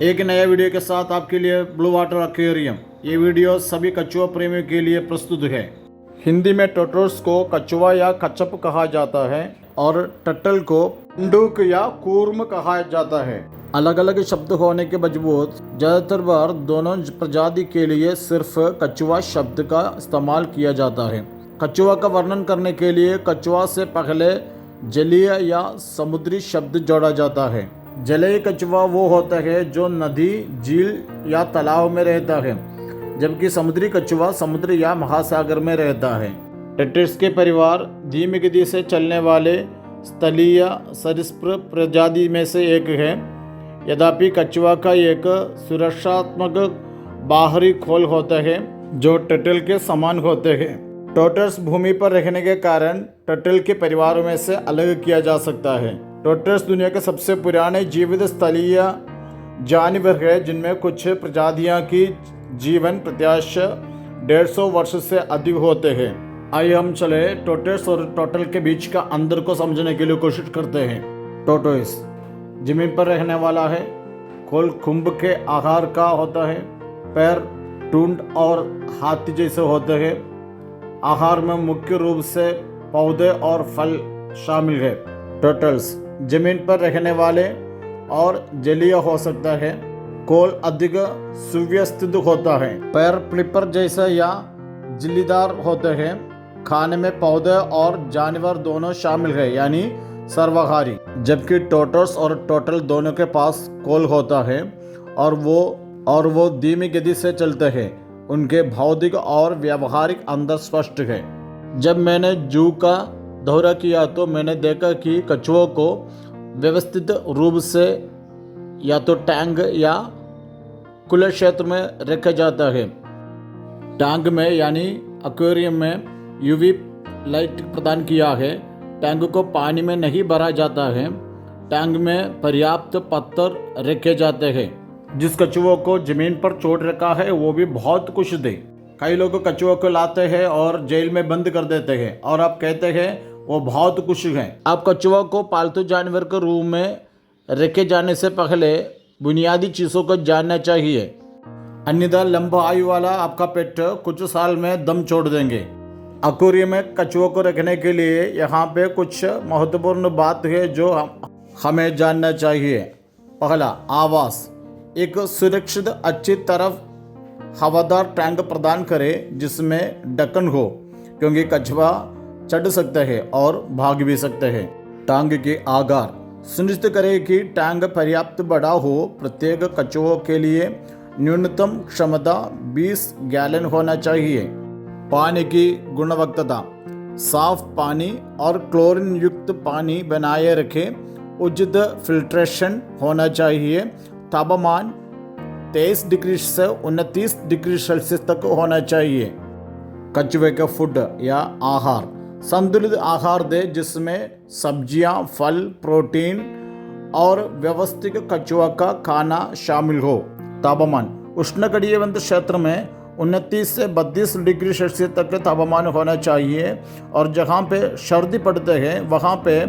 एक नया वीडियो के साथ आपके लिए ब्लू वाटर एक्वेरियम। ये वीडियो सभी कछुआ प्रेमियों के लिए प्रस्तुत है। हिंदी में टर्टल्स को कछुआ या कच्छप कहा जाता है और टर्टल को पंडुक या कूर्म कहा जाता है। अलग अलग शब्द होने के बावजूद ज़्यादातर बार दोनों प्रजाति के लिए सिर्फ कछुआ शब्द का इस्तेमाल किया जाता है। कछुआ का वर्णन करने के लिए कछुआ से पहले जलीय या समुद्री शब्द जोड़ा जाता है। जलीय कछुआ वो होता है जो नदी, झील या तालाब में रहता है, जबकि समुद्री कछुआ समुद्र या महासागर में रहता है। टर्टल्स के परिवार धीमी गति से चलने वाले स्थलीय सरीसृप प्रजाति में से एक है। यद्यपि कछुआ का एक सुरक्षात्मक बाहरी खोल होता है जो टर्टल के समान होते हैं। टर्टल्स भूमि पर रहने के कारण टर्टल के परिवारों में से अलग किया जा सकता है। टर्टल्स दुनिया के सबसे पुराने जीवित स्थलीय जानवर है, जिनमें कुछ प्रजातियां की जीवन प्रत्याशा 150 वर्ष से अधिक होते हैं। आइए हम चले टर्टल्स और टर्टल के बीच का अंतर को समझने के लिए कोशिश करते हैं। टर्टल्स जमीन पर रहने वाला है, खोल खुम्ब के आकार का होता है, पैर टूंड और हाथी जैसे होते हैं। आहार में मुख्य रूप से पौधे और फल शामिल है। टर्टल्स जमीन पर रहने वाले और जलीय हो सकता है। खोल अधिक सुव्यवस्थित होता है, पैर फ्लिपर जैसे या झिल्लीदार होते हैं। खाने में पौधे और जानवर दोनों शामिल है, यानी सर्वाहारी। जबकि टर्टल्स और टर्टल दोनों के पास खोल होता है और वो धीमी गति से चलते हैं। उनके भौतिक और व्यावहारिक अंतर स्पष्ट है। जब मैंने जू का दौरा किया तो मैंने देखा कि कछुओं को व्यवस्थित रूप से या तो टैंक या खुले क्षेत्र में रखा जाता है। टैंक में यानी एक्वेरियम में यूवी लाइट प्रदान किया है। टैंक को पानी में नहीं भरा जाता है। टैंक में पर्याप्त पत्थर रखे जाते हैं। जिस कछुओं को जमीन पर चोट रखा है वो भी बहुत खुश थे। कई लोग कछुओं को लाते हैं और जेल में बंद कर देते हैं और आप कहते हैं वो बहुत खुश हैं। आप कछुओं को पालतू जानवर के रूप में रखे जाने से पहले बुनियादी चीज़ों को जानना चाहिए, अन्यथा लंबा आयु वाला आपका पेट कुछ साल में दम छोड़ देंगे। एक्वेरियम में कछुओं को रखने के लिए यहाँ पे कुछ महत्वपूर्ण बात है जो हमें जानना चाहिए। पहला, आवास। एक सुरक्षित अच्छी तरफ हवादार टैंक प्रदान करें जिसमें ढक्कन हो, क्योंकि कछुआ चढ़ सकते हैं और भाग भी सकते हैं। टैंक के आकार सुनिश्चित करें कि टैंक पर्याप्त बड़ा हो। प्रत्येक कछुओं के लिए न्यूनतम क्षमता 20 गैलन होना चाहिए। पानी की गुणवत्ता, साफ पानी और क्लोरीन युक्त पानी बनाए रखें। उचित फिल्ट्रेशन होना चाहिए। तापमान 23 डिग्री से 29 डिग्री सेल्सियस तक होना चाहिए। कछुए का फूड या आहार, संतुलित आहार दे जिसमें सब्जियां, फल, प्रोटीन और व्यवस्थित कछुआ का खाना शामिल हो। तापमान, उष्णकटिबंधीय क्षेत्र में 29 से 32 डिग्री सेल्सियस तक तापमान होना चाहिए और जहाँ पे सर्दी पड़ते हैं वहाँ पे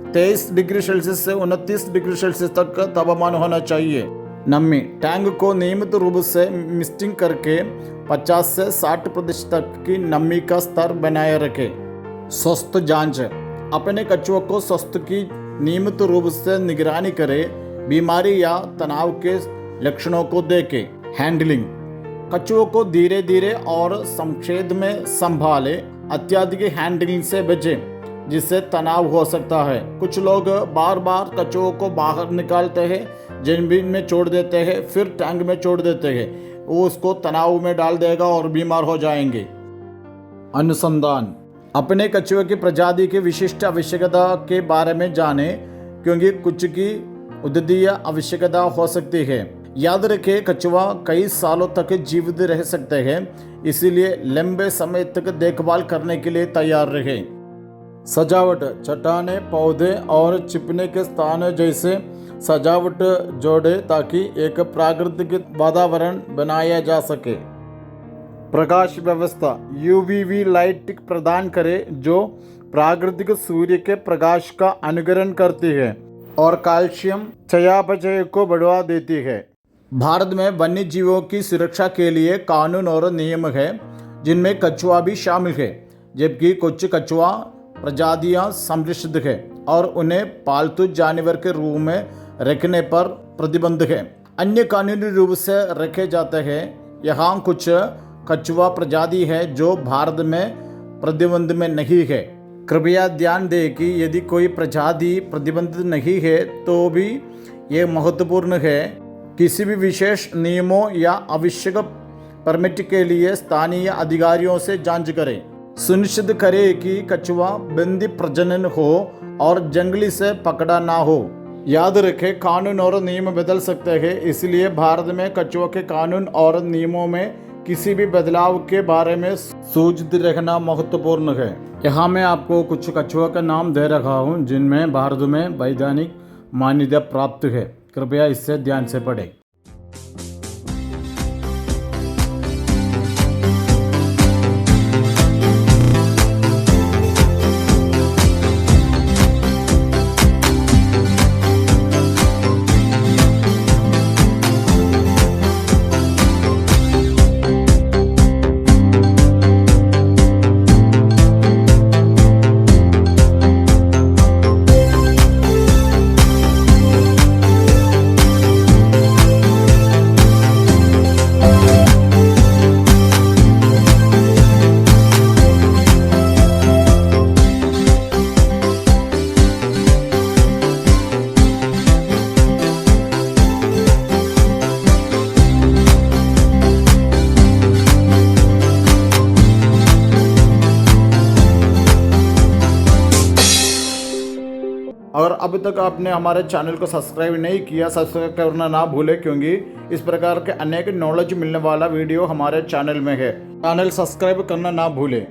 23 डिग्री सेल्सियस से 29 डिग्री सेल्सियस तक का तापमान होना चाहिए। नमी, टैंक को नियमित रूप से मिस्टिंग करके 50 से 60% तक की नमी का स्तर बनाए रखें। स्वास्थ्य जांच, अपने कछुओं को स्वास्थ्य की नियमित रूप से निगरानी करें। बीमारी या तनाव के लक्षणों को देखें। हैंडलिंग, कछुओं को धीरे धीरे और संक्षेप में संभालें। अत्यधिक हैंडलिंग से बचें जिससे तनाव हो सकता है। कुछ लोग बार बार कछुओं को बाहर निकालते हैं, जमीन में छोड़ देते हैं, फिर टैंक में छोड़ देते हैं। वो उसको तनाव में डाल देगा और बीमार हो जाएंगे। अनुसंधान, अपने कछुए की प्रजाति की विशिष्ट आवश्यकता के बारे में जानें, क्योंकि कुछ की उद्दीय आवश्यकता हो सकती है। याद रखें, कछुआ कई सालों तक जीवित रह सकते हैं, इसीलिए लंबे समय तक देखभाल करने के लिए तैयार रहें। सजावट, चट्टानें, पौधे और छिपने के स्थान जैसे सजावट जोड़े ताकि एक प्राकृतिक वातावरण बनाया जा सके। प्रकाश व्यवस्था, यूवीवी लाइट प्रदान करें जो प्राकृतिक सूर्य के प्रकाश का अनुकरण करती है और कैल्शियम चयापचय को बढ़वा देती है। भारत में वन्य जीवों की सुरक्षा के लिए कानून और नियम है, जिनमें कछुआ भी शामिल है, जबकि कुछ कछुआ प्रजातियां संरक्षित है और उन्हें पालतू जानवर के रूप में रखने पर प्रतिबंध है। अन्य कानूनी रूप से रखे जाते हैं। यहाँ कुछ कछुआ प्रजाति है जो भारत में प्रतिबंध में नहीं है। कृपया ध्यान दें कि यदि कोई प्रजाति प्रतिबंधित नहीं है तो भी ये महत्वपूर्ण है किसी भी विशेष नियमों या आवश्यक परमिट के लिए स्थानीय अधिकारियों से जांच करें। सुनिश्चित करें कि कछुआ बंदी प्रजनन हो और जंगली से पकड़ा ना हो। याद रखें, कानून और नियम बदल सकते हैं, इसलिए भारत में कछुआ के कानून और नियमों में किसी भी बदलाव के बारे में सूचित रखना महत्वपूर्ण है। यहाँ मैं आपको कुछ कछुआ का नाम दे रहा हूँ जिनमें भारत में वैधानिक मान्यता प्राप्त है। कृपया इससे ध्यान से पढ़ें। अगर अभी तक आपने हमारे चैनल को सब्सक्राइब नहीं किया, सब्सक्राइब करना ना भूलें, क्योंकि इस प्रकार के अनेक नॉलेज मिलने वाला वीडियो हमारे चैनल में है। चैनल सब्सक्राइब करना ना भूलें।